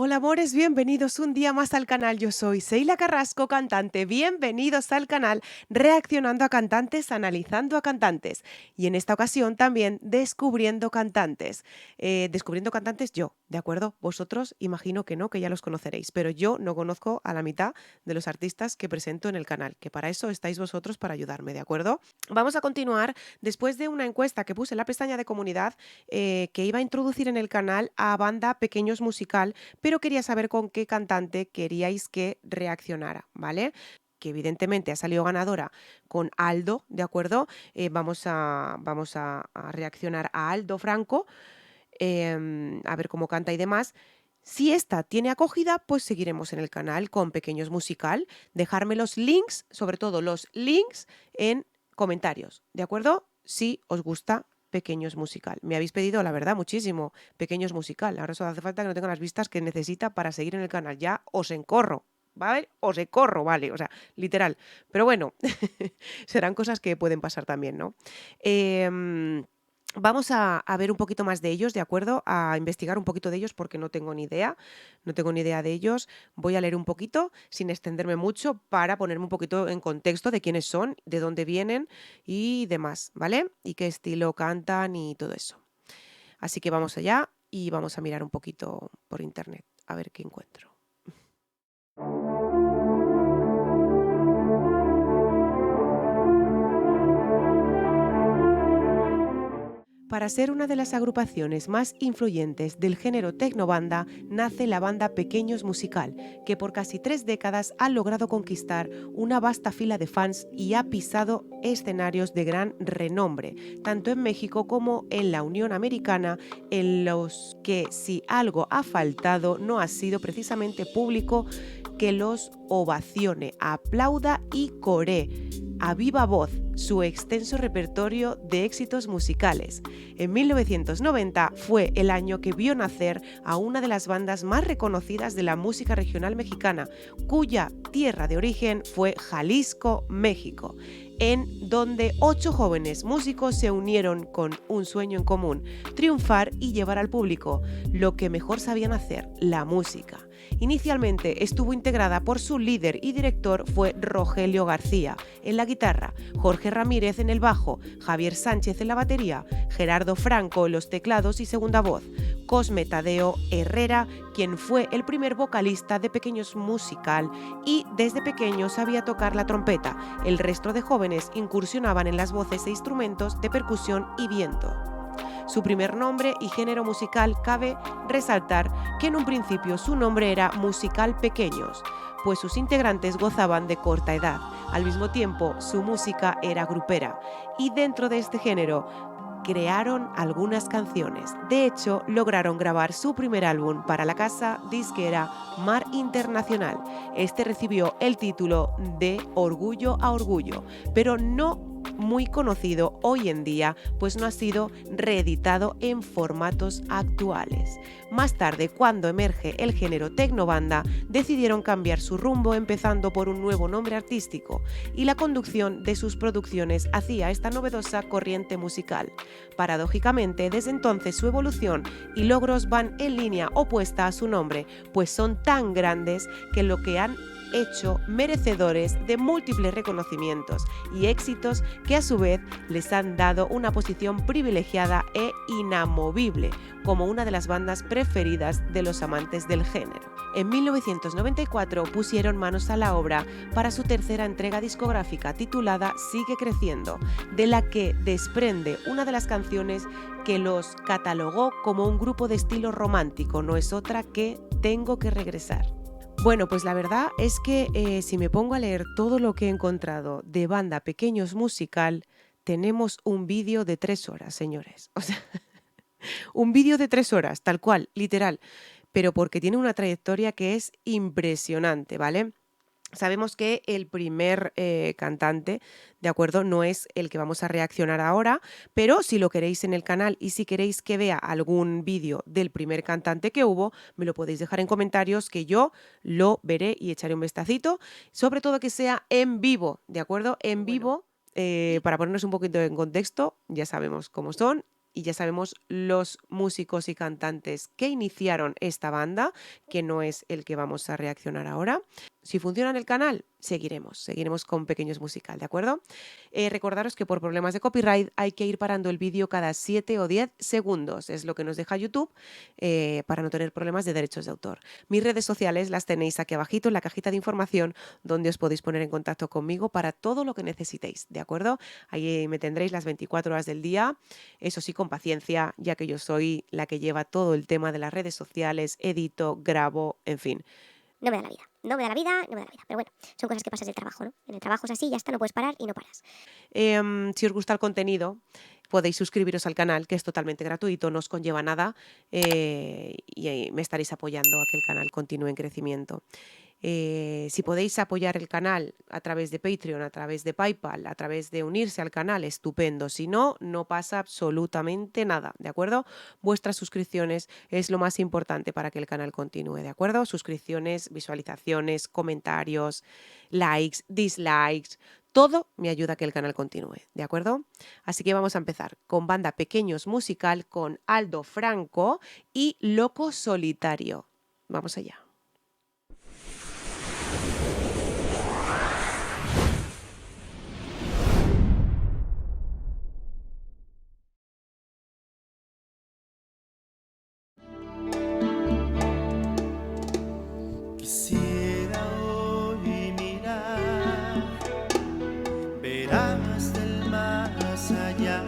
Hola amores, bienvenidos un día más al canal. Yo soy Seila Carrasco, cantante. Bienvenidos al canal Reaccionando a Cantantes, Analizando a Cantantes. Y en esta ocasión también Descubriendo Cantantes. Descubriendo Cantantes yo, ¿de acuerdo? Vosotros imagino que no, que ya los conoceréis, pero yo no conozco a la mitad de los artistas que presento en el canal, que para eso estáis vosotros para ayudarme, ¿de acuerdo? Vamos a continuar después de una encuesta que puse en la pestaña de comunidad que iba a introducir en el canal a banda Pequeños Musical, pero quería saber con qué cantante queríais que reaccionara, ¿vale? Que evidentemente ha salido ganadora con Aldo, ¿de acuerdo? Vamos a reaccionar a Aldo Franco, a ver cómo canta y demás. Si esta tiene acogida, pues seguiremos en el canal con Pequeños Musical. Dejarme los links, sobre todo los links, en comentarios, ¿de acuerdo? Si os gusta Pequeños Musical. Me habéis pedido, la verdad, muchísimo Pequeños Musical. Ahora solo hace falta que no tenga las vistas que necesita para seguir en el canal. Ya os encorro, ¿vale? Os encorro, ¿vale? O sea, literal. Pero bueno, serán cosas que pueden pasar también, ¿no? Vamos a ver un poquito más de ellos, ¿de acuerdo? A investigar un poquito de ellos porque no tengo ni idea, no tengo ni idea de ellos. Voy a leer un poquito sin extenderme mucho para ponerme un poquito en contexto de quiénes son, de dónde vienen y demás, ¿vale? Y qué estilo cantan y todo eso. Así que vamos allá y vamos a mirar un poquito por internet a ver qué encuentro. Para ser una de las agrupaciones más influyentes del género tecnobanda, nace la banda Pequeños Musical, que por casi 3 décadas ha logrado conquistar una vasta fila de fans y ha pisado escenarios de gran renombre, tanto en México como en la Unión Americana, en los que si algo ha faltado no ha sido precisamente público que los ovacione, aplauda y coree a viva voz su extenso repertorio de éxitos musicales. En 1990 fue el año que vio nacer a una de las bandas más reconocidas de la música regional mexicana, cuya tierra de origen fue Jalisco, México, en donde 8 jóvenes músicos se unieron con un sueño en común: triunfar y llevar al público lo que mejor sabían hacer, la música. Inicialmente estuvo integrada por su líder y director fue Rogelio García en la guitarra, Jorge Ramírez en el bajo, Javier Sánchez en la batería, Gerardo Franco en los teclados y segunda voz, Cosme Tadeo Herrera, quien fue el primer vocalista de Pequeños Musical y desde pequeño sabía tocar la trompeta. El resto de jóvenes incursionaban en las voces e instrumentos de percusión y viento. Su primer nombre y género musical, cabe resaltar que en un principio su nombre era Musical Pequeños, pues sus integrantes gozaban de corta edad. Al mismo tiempo, su música era grupera y dentro de este género crearon algunas canciones. De hecho, lograron grabar su primer álbum para la casa disquera Mar Internacional. Este recibió el título de Orgullo a Orgullo, pero no muy conocido hoy en día, pues no ha sido reeditado en formatos actuales. Más tarde, cuando emerge el género tecnobanda, decidieron cambiar su rumbo empezando por un nuevo nombre artístico y la conducción de sus producciones hacia esta novedosa corriente musical. Paradójicamente, desde entonces su evolución y logros van en línea opuesta a su nombre, pues son tan grandes que lo que han hecho merecedores de múltiples reconocimientos y éxitos que a su vez les han dado una posición privilegiada e inamovible como una de las bandas preferidas de los amantes del género. En 1994 pusieron manos a la obra para su tercera entrega discográfica titulada Sigue Creciendo, de la que desprende una de las canciones que los catalogó como un grupo de estilo romántico, no es otra que Tengo que regresar. Bueno, pues la verdad es que si me pongo a leer todo lo que he encontrado de banda Pequeños Musical, tenemos un vídeo de 3 horas, señores. O sea, un vídeo de 3 horas, tal cual, literal, pero porque tiene una trayectoria que es impresionante, ¿vale? Sabemos que el primer cantante, ¿de acuerdo? No es el que vamos a reaccionar ahora, pero si lo queréis en el canal y si queréis que vea algún vídeo del primer cantante que hubo, me lo podéis dejar en comentarios que yo lo veré y echaré un vistacito, sobre todo que sea en vivo, ¿de acuerdo? En Bueno, vivo, para ponernos un poquito en contexto, ya sabemos cómo son y ya sabemos los músicos y cantantes que iniciaron esta banda, que no es el que vamos a reaccionar ahora. Si funciona en el canal, seguiremos con Pequeños Musical, ¿de acuerdo? Recordaros que por problemas de copyright hay que ir parando el vídeo cada 7 o 10 segundos, es lo que nos deja YouTube para no tener problemas de derechos de autor. Mis redes sociales las tenéis aquí abajito en la cajita de información, donde os podéis poner en contacto conmigo para todo lo que necesitéis, ¿de acuerdo? Ahí me tendréis las 24 horas del día, eso sí, con paciencia, ya que yo soy la que lleva todo el tema de las redes sociales, edito, grabo, en fin. No me da la vida, no me da la vida, no me da la vida. Pero bueno, son cosas que pasas del trabajo, ¿no? En el trabajo es así, ya está, no puedes parar y no paras. Si os gusta el contenido, podéis suscribiros al canal, que es totalmente gratuito, no os conlleva nada y ahí me estaréis apoyando a que el canal continúe en crecimiento. Si podéis apoyar el canal a través de Patreon, a través de PayPal, a través de unirse al canal, estupendo. Si no, no pasa absolutamente nada, ¿de acuerdo? Vuestras suscripciones es lo más importante para que el canal continúe, ¿de acuerdo? Suscripciones, visualizaciones, comentarios, likes, dislikes, todo me ayuda a que el canal continúe, ¿de acuerdo? Así que vamos a empezar con Banda Pequeños Musical con Aldo Franco y Loco Solitario. Vamos allá. Quisiera hoy mirar, verás del más allá.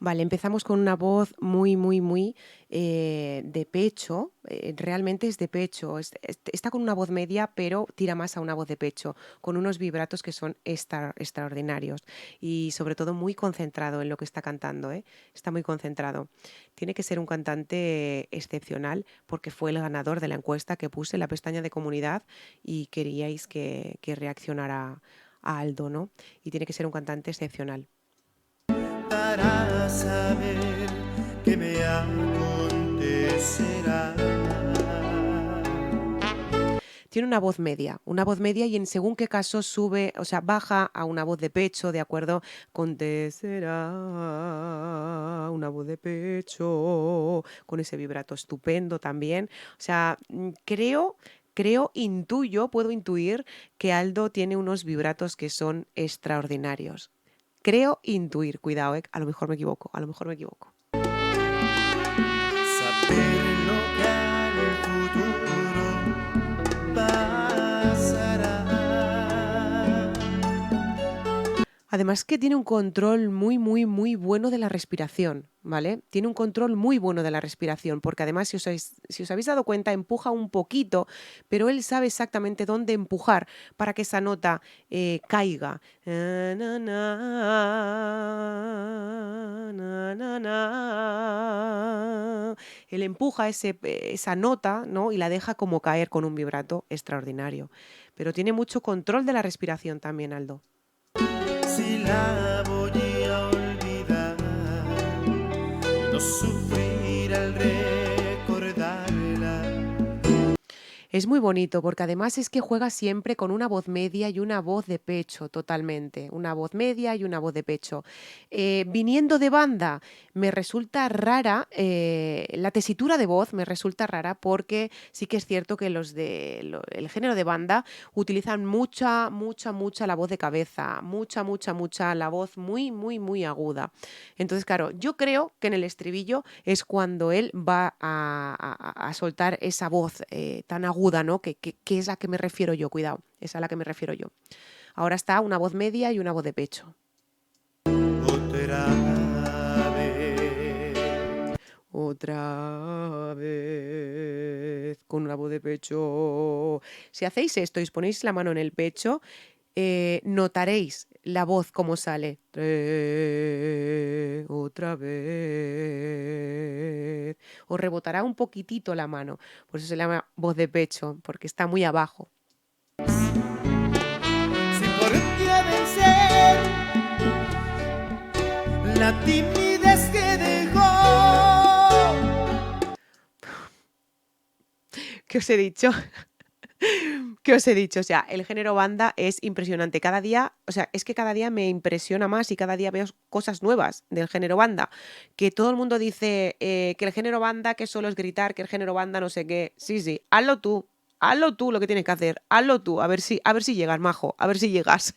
Vale, empezamos con una voz muy de pecho, realmente es de pecho, está con una voz media, pero tira más a una voz de pecho, con unos vibratos que son extraordinarios y sobre todo muy concentrado en lo que está cantando, ¿eh? Está muy concentrado. Tiene que ser un cantante excepcional porque fue el ganador de la encuesta que puse en la pestaña de comunidad y queríais que reaccionara a Aldo, ¿no? Y tiene que ser un cantante excepcional. Para saber qué me acontecerá. Tiene una voz media y en según qué caso sube, o sea, baja a una voz de pecho, ¿de acuerdo? Acontecerá una voz de pecho, con ese vibrato estupendo también. O sea, puedo intuir que Aldo tiene unos vibratos que son extraordinarios. Creo intuir, cuidado, a lo mejor me equivoco, Saber lo que en el futuro pasará. Además que tiene un control muy bueno de la respiración, ¿vale? Tiene un control muy bueno de la respiración, porque además, si os habéis dado cuenta, empuja un poquito, pero él sabe exactamente dónde empujar para que esa nota caiga. Él empuja esa nota, ¿no? Y la deja como caer con un vibrato extraordinario. Pero tiene mucho control de la respiración también, Aldo. Si la voy a olvidar, no sufrir al recordarla. Es muy bonito porque además es que juega siempre con una voz media y una voz de pecho totalmente. Una voz media y una voz de pecho. Viniendo de banda me resulta rara, la tesitura de voz me resulta rara porque sí que es cierto que el género de banda utilizan mucha la voz de cabeza, mucha la voz muy aguda. Entonces, claro, yo creo que en el estribillo es cuando él va a soltar esa voz tan aguda, ¿no? Que es a la que me refiero yo, cuidado, es a la que me refiero yo. Ahora está una voz media y una voz de pecho. Otra vez con una voz de pecho. Si hacéis esto y os ponéis la mano en el pecho, notaréis la voz como sale. Otra vez. Os rebotará un poquitito la mano. Por eso se llama voz de pecho, porque está muy abajo. Si por un día vencer la timidez que dejó. ¿Qué os he dicho? ¿Qué os he dicho? O sea, el género banda es impresionante. Cada día, o sea, es que cada día me impresiona más y cada día veo cosas nuevas del género banda. Que todo el mundo dice que el género banda, que solo es gritar, que el género banda no sé qué. Sí, sí, hazlo tú lo que tienes que hacer, hazlo tú, a ver si llegas, majo, a ver si llegas.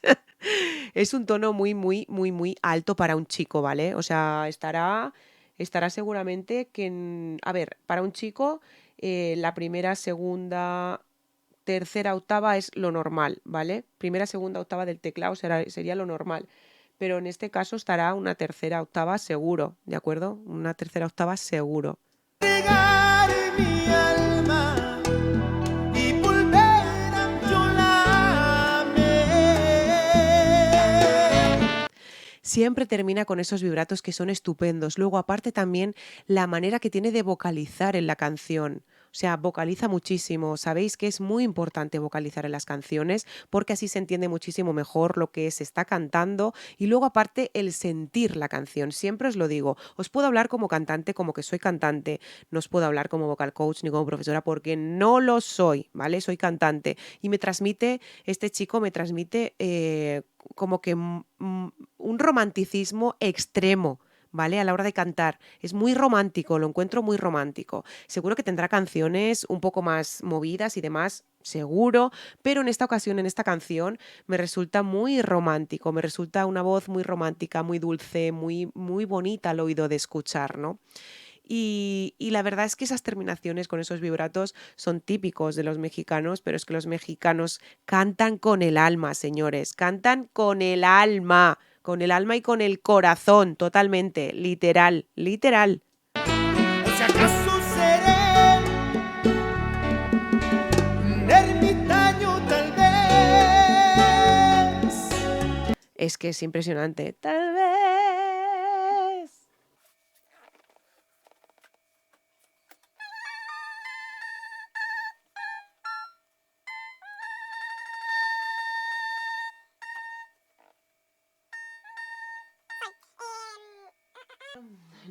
Es un tono muy, muy, muy, muy alto para un chico, ¿vale? O sea, estará seguramente que, a ver, para un chico, la primera, segunda, tercera octava es lo normal, ¿vale? Primera, segunda octava del teclado sería lo normal. Pero en este caso estará una tercera octava seguro, ¿de acuerdo? Una tercera octava seguro. Entregar mi alma y volver a yo la amé. Siempre termina con esos vibratos que son estupendos. Luego, aparte también la manera que tiene de vocalizar en la canción. O sea, vocaliza muchísimo. Sabéis que es muy importante vocalizar en las canciones porque así se entiende muchísimo mejor lo que se está cantando y luego aparte el sentir la canción. Siempre os lo digo, os puedo hablar como cantante, como que soy cantante, no os puedo hablar como vocal coach ni como profesora porque no lo soy, ¿vale? Soy cantante y este chico me transmite como que un romanticismo extremo, ¿vale? A la hora de cantar. Es muy romántico, lo encuentro muy romántico. Seguro que tendrá canciones un poco más movidas y demás, seguro, pero en esta ocasión, en esta canción, me resulta muy romántico, me resulta una voz muy romántica, muy dulce, muy, muy bonita al oído de escuchar, ¿no? Y la verdad es que esas terminaciones con esos vibratos son típicos de los mexicanos, pero es que los mexicanos cantan con el alma, señores, cantan con el alma y con el corazón, totalmente, literal, literal. O si acaso seré un ermitaño tal vez. Es que es impresionante. Tal vez.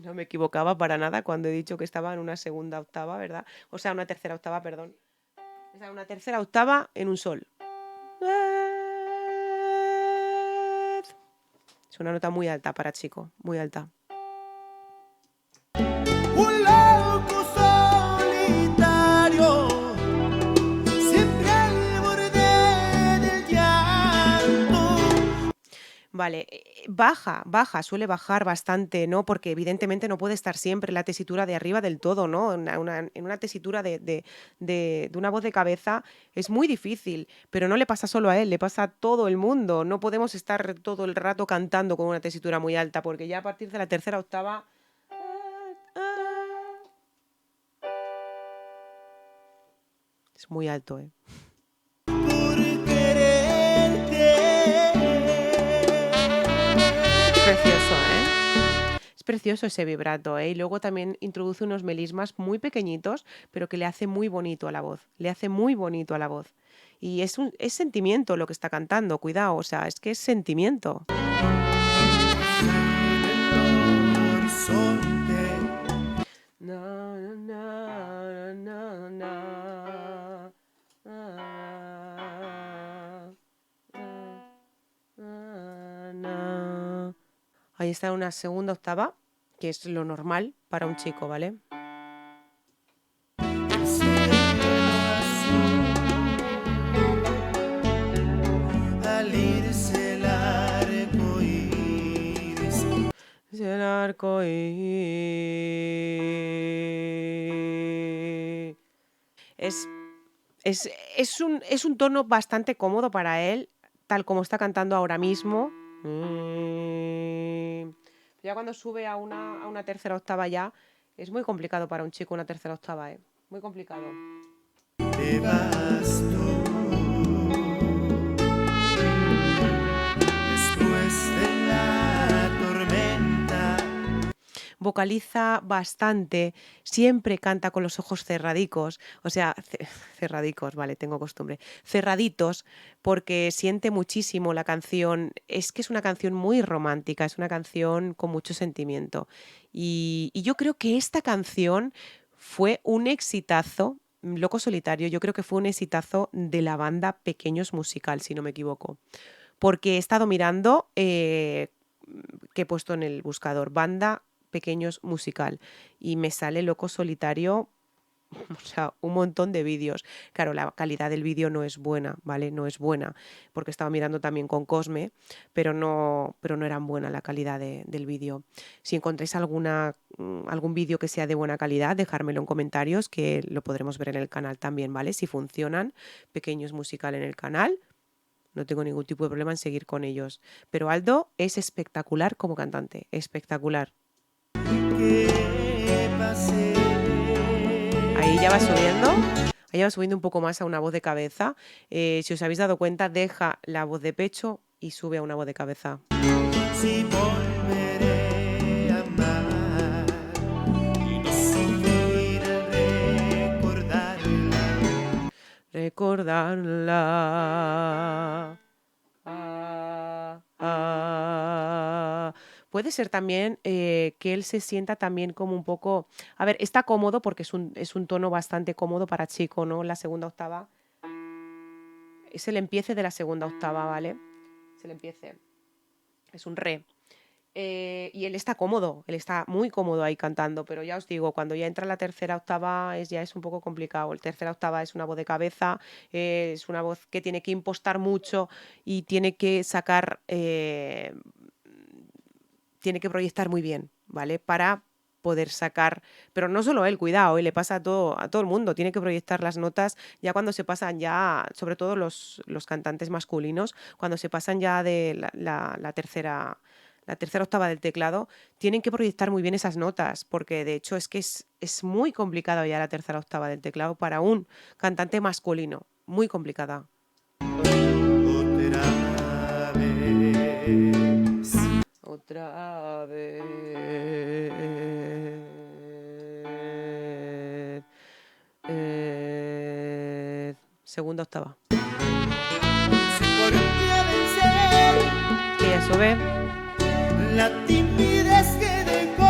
No me equivocaba para nada cuando he dicho que estaba en una segunda octava, ¿verdad? O sea, una tercera octava, perdón. Está en una tercera octava en un sol. Es una nota muy alta para chico, muy alta. Un loco solitario, siempre al borde del llanto. Vale, suele bajar bastante, ¿no? Porque evidentemente no puede estar siempre en la tesitura de arriba del todo, ¿no? En una tesitura de una voz de cabeza es muy difícil, pero no le pasa solo a él, le pasa a todo el mundo. No podemos estar todo el rato cantando con una tesitura muy alta, porque ya a partir de la tercera octava... Es muy alto, ¿eh? Por quererte. Precioso, ¿eh? Es precioso ese vibrato, ¿eh? Y luego también introduce unos melismas muy pequeñitos, pero que le hace muy bonito a la voz. Le hace muy bonito a la voz. Y es sentimiento lo que está cantando, cuidado, o sea, es que es sentimiento. El horizonte. Na, na, na, na, na, na. Ahí está una segunda octava, que es lo normal para un chico, ¿vale? El cielo azul. Al irse el arco iris. Es el arco iris. Es un tono bastante cómodo para él, tal como está cantando ahora mismo. Ya cuando sube a una tercera octava ya, es muy complicado para un chico una tercera octava, ¿eh? Muy complicado. Te vas tú. Después de la tormenta. Vocaliza bastante, siempre canta con los ojos cerradicos, o sea, cerradicos, vale, tengo costumbre, cerraditos, porque siente muchísimo la canción. Es que es una canción muy romántica, es una canción con mucho sentimiento. Y yo creo que esta canción fue un exitazo Loco Solitario, yo creo que fue un exitazo de la banda Pequeños Musical, si no me equivoco. Porque he estado mirando, que he puesto en el buscador, banda Pequeños Musical, y me sale Loco Solitario, o sea, un montón de vídeos. Claro, la calidad del vídeo no es buena, ¿vale? No es buena, porque estaba mirando también con Cosme, pero no era buena la calidad del vídeo. Si encontráis algún vídeo que sea de buena calidad, dejármelo en comentarios, que lo podremos ver en el canal también, ¿vale? Si funcionan, Pequeños Musical en el canal, no tengo ningún tipo de problema en seguir con ellos. Pero Aldo es espectacular como cantante, espectacular. que pasé. Ahí ya va subiendo. Ahí va subiendo un poco más a una voz de cabeza. Si os habéis dado cuenta, deja la voz de pecho y sube a una voz de cabeza. Si volveré a amar y no sufrir al recordarla. Recordarla. Ah. Puede ser también que él se sienta también como un poco... A ver, está cómodo porque es un tono bastante cómodo para chico, ¿no? La segunda octava. Es el empiece de la segunda octava, ¿vale? Es el empiece. Es un re. Y él está cómodo, él está muy cómodo ahí cantando, pero ya os digo, cuando ya entra la tercera octava ya es un poco complicado. La tercera octava es una voz de cabeza, es una voz que tiene que impostar mucho y tiene que sacar, tiene que proyectar muy bien, ¿vale? Para poder sacar, pero no solo él, cuidado, y le pasa a todo el mundo, tiene que proyectar las notas ya cuando se pasan ya, sobre todo los cantantes masculinos, cuando se pasan ya de la tercera octava del teclado, tienen que proyectar muy bien esas notas, porque de hecho es que es muy complicado ya la tercera octava del teclado para un cantante masculino, muy complicada. Otra vez. Otra vez. Segunda octava. ¿Por qué vencer Que ya sube. la timidez que dejó?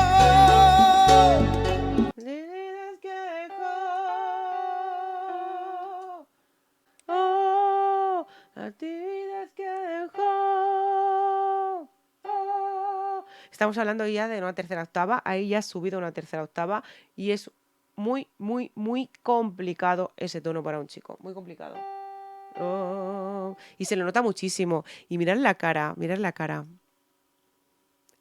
Tienes que dejar. Oh, la timidez que dejó. Oh. Estamos hablando ya de una tercera octava. Ahí ya has subido una tercera octava y es muy, muy, muy complicado ese tono para un chico. Muy complicado. Oh. Y se le nota muchísimo. Y mirad la cara, mirad la cara.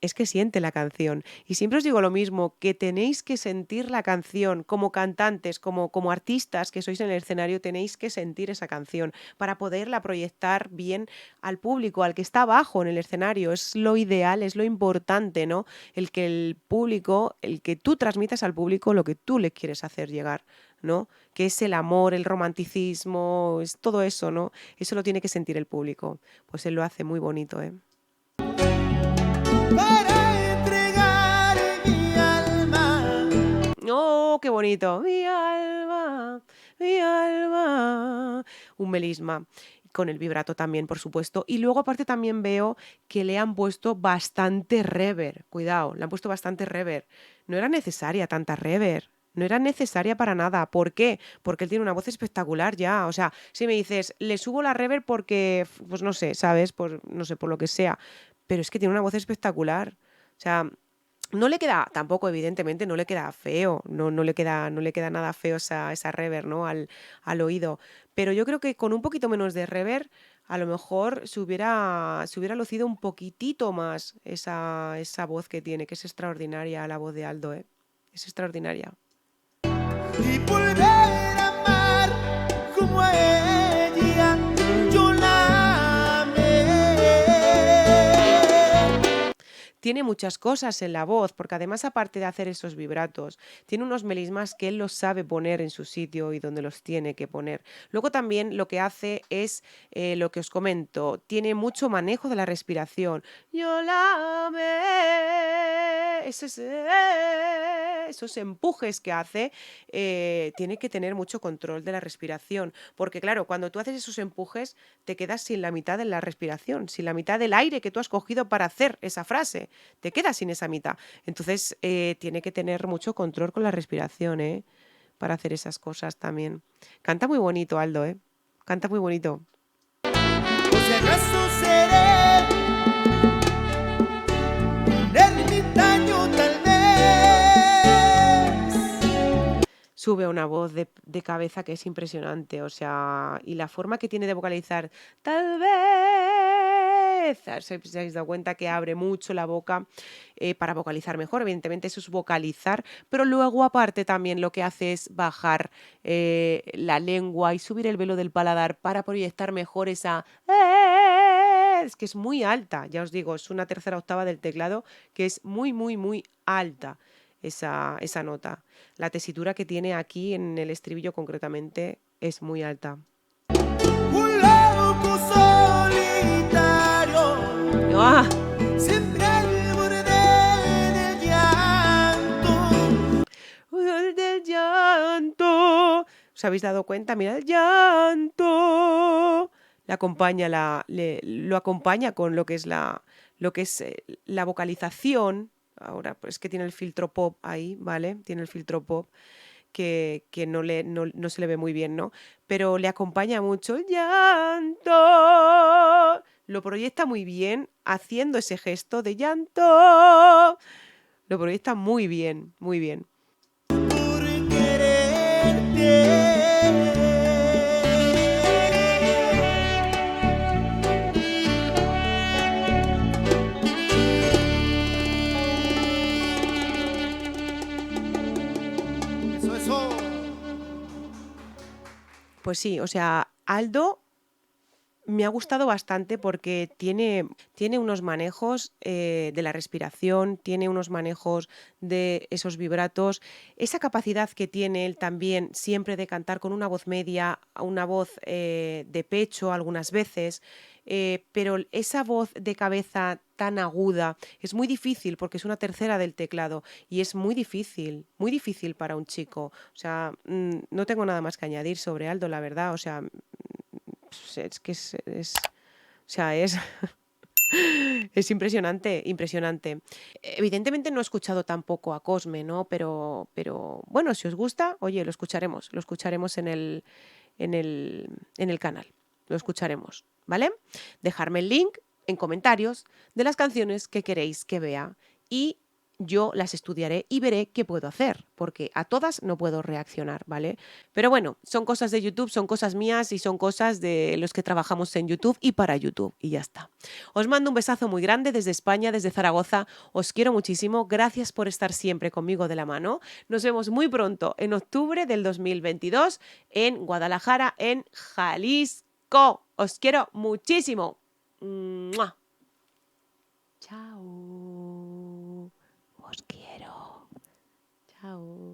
Es que siente la canción. Y siempre os digo lo mismo, que tenéis que sentir la canción como cantantes, como artistas que sois en el escenario, tenéis que sentir esa canción para poderla proyectar bien al público, al que está abajo en el escenario. Es lo ideal, es lo importante, ¿no? El que el público, el que tú transmitas al público lo que tú le quieres hacer llegar, ¿no? Que es el amor, el romanticismo, es todo eso, ¿no? Eso lo tiene que sentir el público. Pues él lo hace muy bonito, ¿eh? Para entregar mi alma. ¡Oh, qué bonito! Mi alma, mi alma. Un melisma. Con el vibrato también, por supuesto. Y luego aparte también veo que le han puesto bastante reverb. Cuidado, le han puesto bastante reverb. No era necesaria tanta reverb. No era necesaria para nada. ¿Por qué? Porque él tiene una voz espectacular ya. O sea, si me dices, le subo la reverb porque, pues no sé, ¿sabes? No sé, por lo que sea. Pero es que tiene una voz espectacular. O sea, no le queda, tampoco, evidentemente, no le queda feo, no le queda nada feo esa reverb, ¿no? Al oído. Pero yo creo que con un poquito menos de reverb, a lo mejor se hubiera lucido un poquitito más esa voz que tiene, que es extraordinaria la voz de Aldo, ¿eh? Es extraordinaria. Y volver a amar como a ella yo la amé. Tiene muchas cosas en la voz, porque además, aparte de hacer esos vibratos, tiene unos melismas que él los sabe poner en su sitio y donde los tiene que poner. Luego también lo que hace es lo que os comento, tiene mucho manejo de la respiración. Yo la amé. Esos empujes que hace, tiene que tener mucho control de la respiración, porque claro, cuando tú haces esos empujes, te quedas sin la mitad de la respiración, sin la mitad del aire que tú has cogido para hacer esa frase. Te quedas sin esa mitad. Entonces, tiene que tener mucho control con la respiración, ¿eh? para hacer esas cosas también. Canta muy bonito, Aldo, ¿eh? Canta muy bonito. Por si acaso seré un ermitaño tal vez. Sube una voz de cabeza que es impresionante, o sea, y la forma que tiene de vocalizar, tal vez, ¿os habéis dado cuenta que abre mucho la boca para vocalizar mejor? Evidentemente eso es vocalizar, pero luego aparte también lo que hace es bajar la lengua y subir el velo del paladar para proyectar mejor esa... Es que es muy alta, ya os digo, es una tercera octava del teclado que es muy, muy, muy alta esa nota. La tesitura que tiene aquí en el estribillo concretamente es muy alta. Un loco solitario, ¡Ah! siempre al borde del llanto. ¡El del llanto! ¿Os habéis dado cuenta? Mira, el llanto. Lo acompaña con lo que es la vocalización. Ahora, pues es que tiene el filtro pop ahí, ¿vale? Tiene el filtro pop que no se le ve muy bien, ¿no? Pero le acompaña mucho el llanto. Lo proyecta muy bien haciendo ese gesto de llanto. Lo proyecta muy bien, muy bien. Por quererte. Eso. Pues sí, o sea, Aldo me ha gustado bastante porque tiene unos manejos de la respiración, tiene unos manejos de esos vibratos, esa capacidad que tiene él también siempre de cantar con una voz media, una voz de pecho algunas veces, pero esa voz de cabeza tan aguda es muy difícil porque es una tercera del teclado y es muy difícil para un chico. O sea, no tengo nada más que añadir sobre Aldo, la verdad, o sea... Es que o sea, es, es impresionante, impresionante. Evidentemente no he escuchado tampoco a Cosme, ¿no? Pero bueno, si os gusta, oye, lo escucharemos en el canal, lo escucharemos, ¿vale? Dejarme el link en comentarios de las canciones que queréis que vea y yo las estudiaré y veré qué puedo hacer, porque a todas no puedo reaccionar, ¿vale? Pero bueno, son cosas de YouTube, son cosas mías y son cosas de los que trabajamos en YouTube y para YouTube, y ya está. Os mando un besazo muy grande desde España, desde Zaragoza, os quiero muchísimo, gracias por estar siempre conmigo de la mano. Nos vemos muy pronto, en octubre del 2022, en Guadalajara, en Jalisco. Os quiero muchísimo. ¡Mua! Chao. Os quiero. Chao.